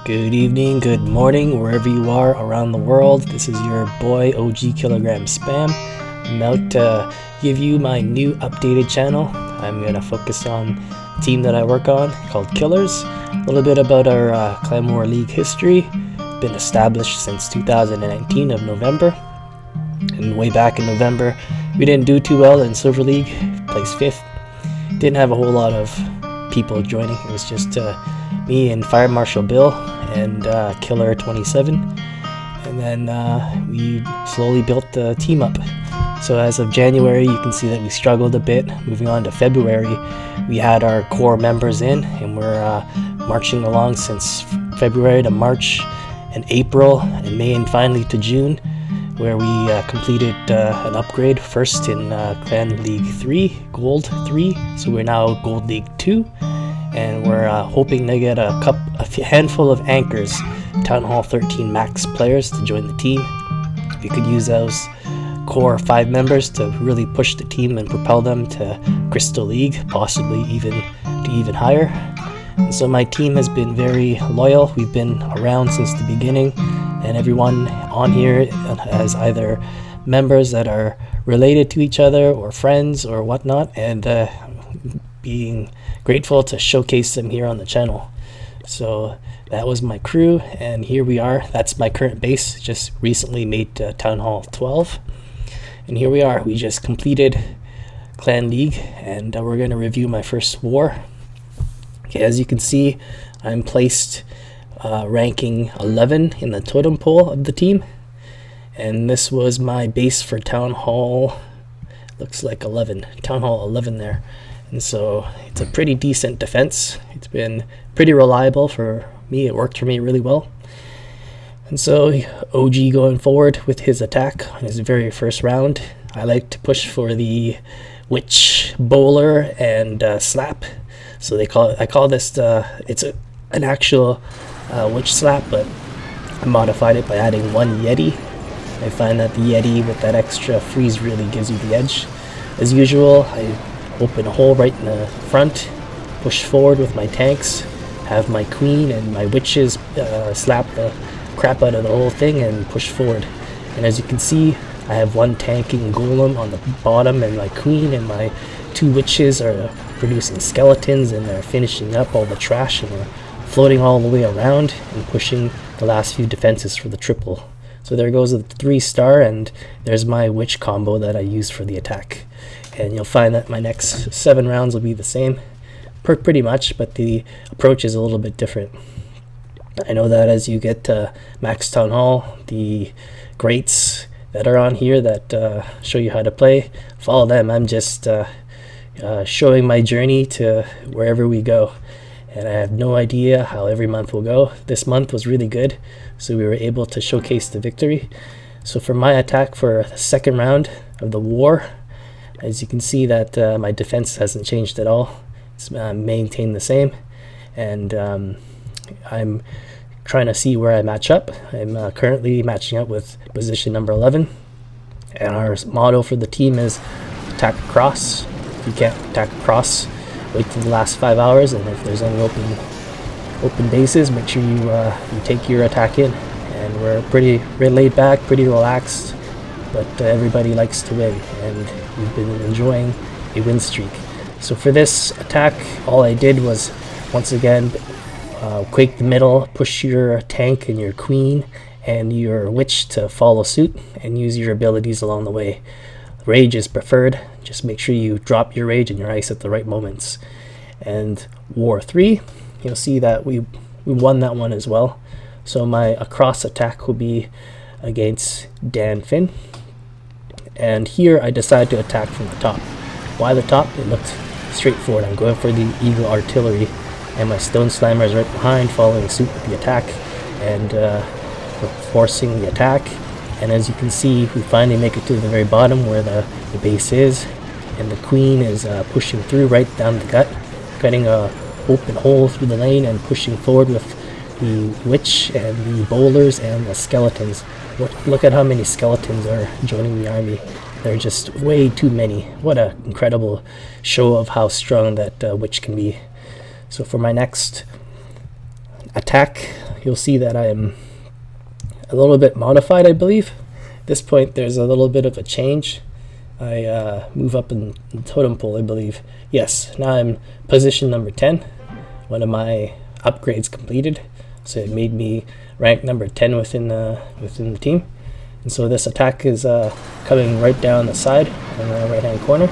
Good evening, good morning, wherever you are around the world. This is your boy OGKilogramspam. I'm out to give you my new updated channel. I'm going to focus on the team that I work on called Killerz. A little bit about our Clan War League history. Been established since 2019 of November. And way back in November, we didn't do too well in Silver League, placed 5th. Didn't have a whole lot of people joining. It was just me and Fire Marshal Bill and Killer27, and then we slowly built the team up. So as of January, you can see that we struggled a bit. Moving on to February, we had our core members in, and we're marching along since February to March and April and May, and finally to June, where we completed an upgrade first in Clan League 3, Gold 3, so we're now Gold League 2, and we're hoping to get a handful of anchors, Town Hall 13 max players to join the team. We could use those core 5 members to really push the team and propel them to Crystal League, possibly even higher. And so my team has been very loyal. We've been around since the beginning, and everyone on here has either members that are related to each other or friends or whatnot, and being grateful to showcase them here on the channel. So that was my crew, and here we are. That's my current base, just recently made Town Hall 12, and here we are. We just completed Clan League, and we're going to review my first war. Okay, as you can see, I'm placed ranking 11 in the totem pole of the team, and this was my base for Town Hall, looks like 11, Town Hall 11 there. And so it's a pretty decent defense. It's been pretty reliable for me. It worked for me really well. And so OG going forward with his attack on his very first round. I like to push for the witch bowler and slap. So I call this it's an actual witch slap, but I modified it by adding 1 Yeti. I find that the Yeti with that extra freeze really gives you the edge. As usual, I open a hole right in the front, push forward with my tanks, have my queen and my witches slap the crap out of the whole thing and push forward. And as you can see, I have 1 tanking golem on the bottom, and my queen and my 2 witches are producing skeletons, and they're finishing up all the trash, and we're floating all the way around and pushing the last few defenses for the triple. So there goes the 3-star, and there's my witch combo that I use for the attack. And you'll find that my next 7 rounds will be the same, pretty much, but the approach is a little bit different. I know that as you get to Max Town Hall, the greats that are on here that show you how to play, follow them. I'm just showing my journey to wherever we go, and I have no idea how every month will go. This month was really good, so we were able to showcase the victory. So for my attack for the second round of the war, as you can see that my defense hasn't changed at all. It's maintained the same, and I'm trying to see where I match up. I'm currently matching up with position number 11, and our motto for the team is attack across. If you can't attack across, wait till the last 5 hours, and if there's any open bases, make sure you take your attack in. And we're pretty laid back, pretty relaxed, but everybody likes to win, and we've been enjoying a win streak. So for this attack, all I did was, once again, quake the middle, push your tank and your queen and your witch to follow suit, and use your abilities along the way. Rage is preferred. Just make sure you drop your rage and your ice at the right moments. And War 3, you'll see that we won that one as well. So my across attack will be against Dan Finn. And here I decided to attack from the top. Why the top? It looked straightforward. I'm going for the Eagle Artillery, and my Stone Slammer is right behind, following suit with the attack, and we're forcing the attack. And as you can see, we finally make it to the very bottom where the base is, and the queen is pushing through right down the gut, cutting a open hole through the lane and pushing forward with the witch and the bowlers and the skeletons. Look at how many skeletons are joining the army. There are just way too many. What an incredible show of how strong that witch can be. So for my next attack, you'll see that I am a little bit modified, I believe. At this point, there's a little bit of a change. I move up in the totem pole, I believe. Yes, now I'm position number 10. One of my upgrades completed, so it made me rank number 10 within the team. And so this attack is coming right down the side in the right hand corner,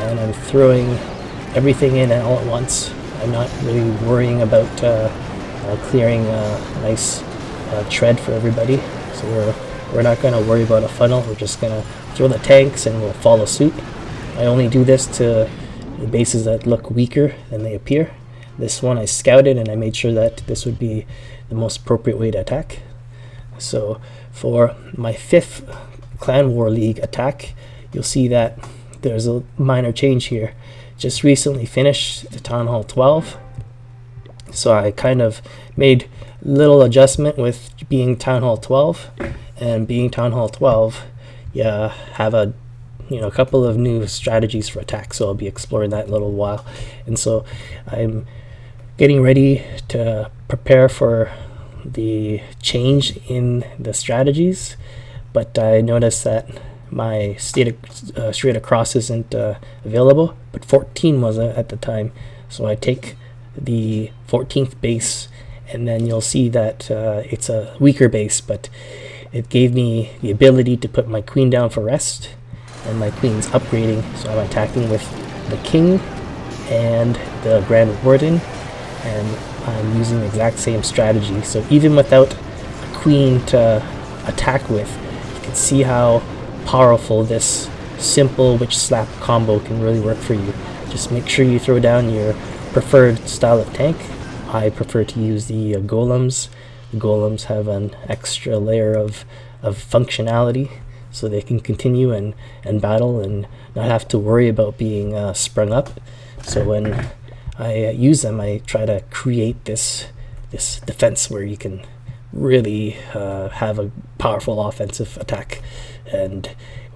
and I'm throwing everything in all at once. I'm not really worrying about clearing a nice tread for everybody, so we're not going to worry about a funnel. We're just going to throw the tanks and we'll follow suit. I only do this to the bases that look weaker than they appear. This one I scouted and I made sure that this would be the most appropriate way to attack. So for my 5th Clan War League attack, you'll see that there's a minor change here. Just recently finished the Town Hall 12, so I kind of made little adjustment with being Town Hall 12, and being Town Hall 12, yeah, have a couple of new strategies for attack, so I'll be exploring that in a little while. And so I'm getting ready to prepare for the change in the strategies, but I noticed that my straight across isn't available, but 14 was at the time. So I take the 14th base, and then you'll see that it's a weaker base, but it gave me the ability to put my queen down for rest, and my queen's upgrading, so I'm attacking with the king and the Grand Warden, and I'm using the exact same strategy. So even without a queen to attack with, you can see how powerful this simple witch slap combo can really work for you. Just make sure you throw down your preferred style of tank. I prefer to use the golems. The golems have an extra layer of functionality, so they can continue and battle and not have to worry about being sprung up. So when I use them, I try to create this defense where you can really have a powerful offensive attack. And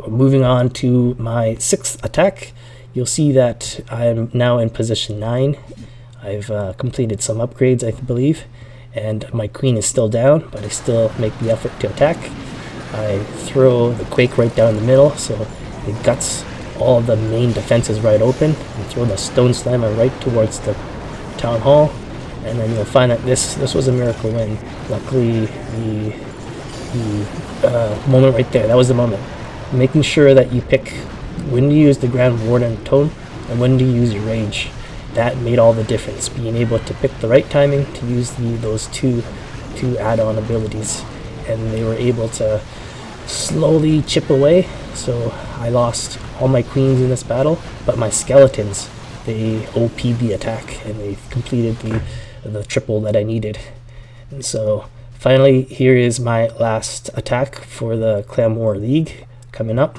moving on to my 6th attack, you'll see that I'm now in position 9. I've completed some upgrades, I believe, and my queen is still down, but I still make the effort to attack. I throw the quake right down the middle, so it guts all the main defenses right open, and throw the stone slammer right towards the town hall. And then you'll find that this was a miracle win. Luckily, the moment right there, that was the moment. Making sure that you pick when to use the Grand Warden tone and when to use your rage. That made all the difference. Being able to pick the right timing to use those two add-on abilities, and they were able to slowly chip away. So I lost all my queens in this battle, but my skeletons, they OP'd the attack and they completed the triple that I needed. And so finally, here is my last attack for the Clan War League coming up.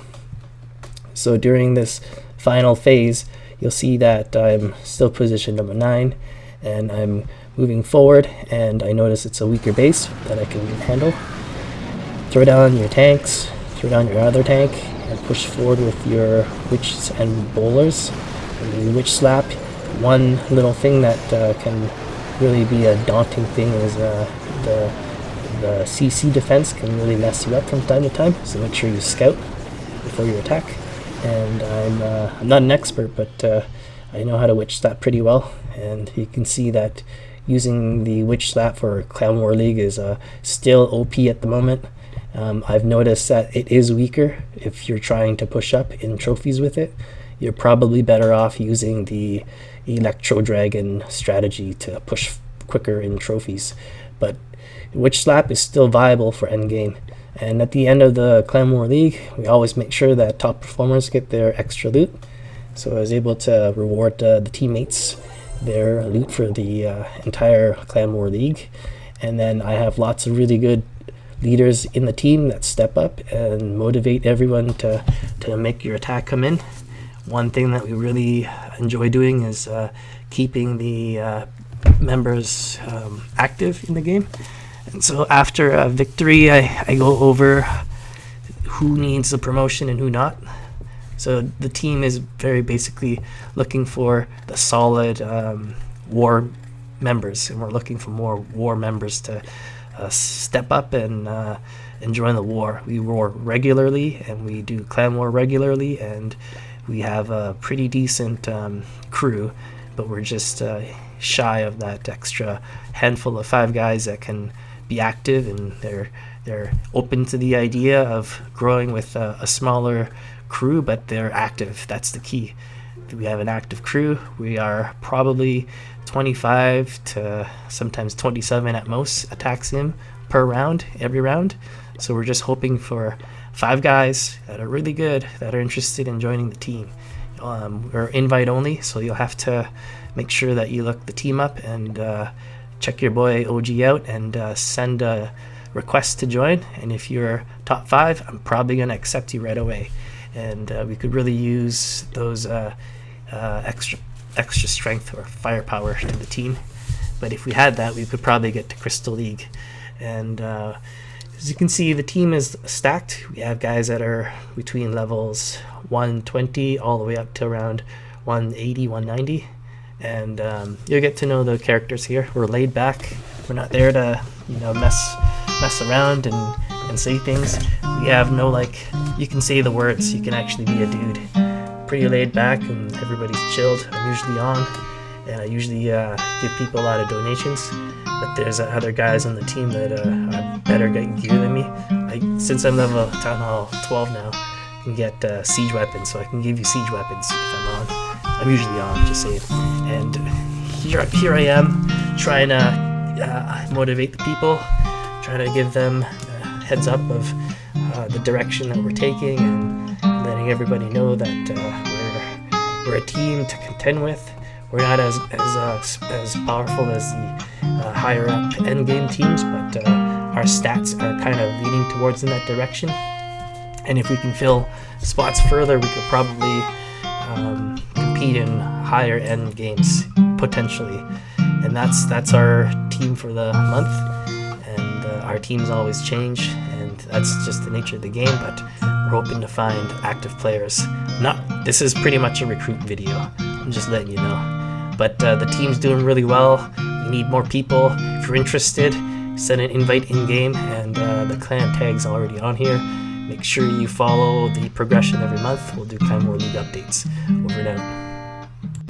So during this final phase, you'll see that I'm still position number 9, and I'm moving forward, and I notice it's a weaker base that I can handle. Throw down your tanks, throw down your other tank, and push forward with your witches and bowlers. And the witch slap, one little thing that can really be a daunting thing is the CC defense can really mess you up from time to time, so make sure you scout before you attack. And I'm not an expert, but I know how to witch slap pretty well, and you can see that using the witch slap for Clan War League is still OP at the moment. I've noticed that it is weaker if you're trying to push up in trophies with it. You're probably better off using the Electro Dragon strategy to push quicker in trophies, but witch slap is still viable for endgame. And at the end of the Clan War League, we always make sure that top performers get their extra loot. So I was able to reward the teammates their loot for the entire Clan War League. And then I have lots of really good leaders in the team that step up and motivate everyone to make your attack come in. One thing that we really enjoy doing is keeping the members active in the game. And so after a victory, I go over who needs a promotion and who not. So the team is very basically looking for the solid war members, and we're looking for more war members to step up and join the war. We war regularly, and we do clan war regularly, and we have a pretty decent crew, but we're just shy of that extra handful of 5 guys that can be active, and they're open to the idea of growing with a smaller crew, but they're active. That's the key. We have an active crew. We are probably 25 to sometimes 27 at most attacks in per round, every round. So we're just hoping for 5 guys that are really good, that are interested in joining the team. We're invite only, so you'll have to make sure that you look the team up and check your boy OG out and send a request to join. And if you're top 5, I'm probably going to accept you right away. And we could really use those extra strength or firepower in the team. But if we had that, we could probably get to Crystal League. And as you can see, the team is stacked. We have guys that are between levels 120 all the way up to around 180, 190. And you'll get to know the characters here. We're laid back. We're not there to, mess around and say things. We have no, you can say the words. You can actually be a dude. Pretty laid back, and everybody's chilled. I'm usually on, and I usually give people a lot of donations. But there's other guys on the team that are better gear than me. Since I'm level Town Hall 12 now, I can get siege weapons, so I can give you siege weapons if I'm on. I'm usually on, just saying. And here I am, trying to motivate the people, trying to give them a heads up of the direction that we're taking, and letting everybody know that we're a team to contend with. We're not as powerful as the higher up endgame teams, but our stats are kind of leading towards in that direction. And if we can fill spots further, we could probably compete in higher end games potentially. And that's our team for the month. And our teams always change, and that's just the nature of the game. But we're hoping to find active players. This is pretty much a recruit video. I'm just letting you know. But the team's doing really well. We need more people. If you're interested, send an invite in-game, and the clan tag's already on here. Make sure you follow the progression every month. We'll do kind of more league updates. Over and out.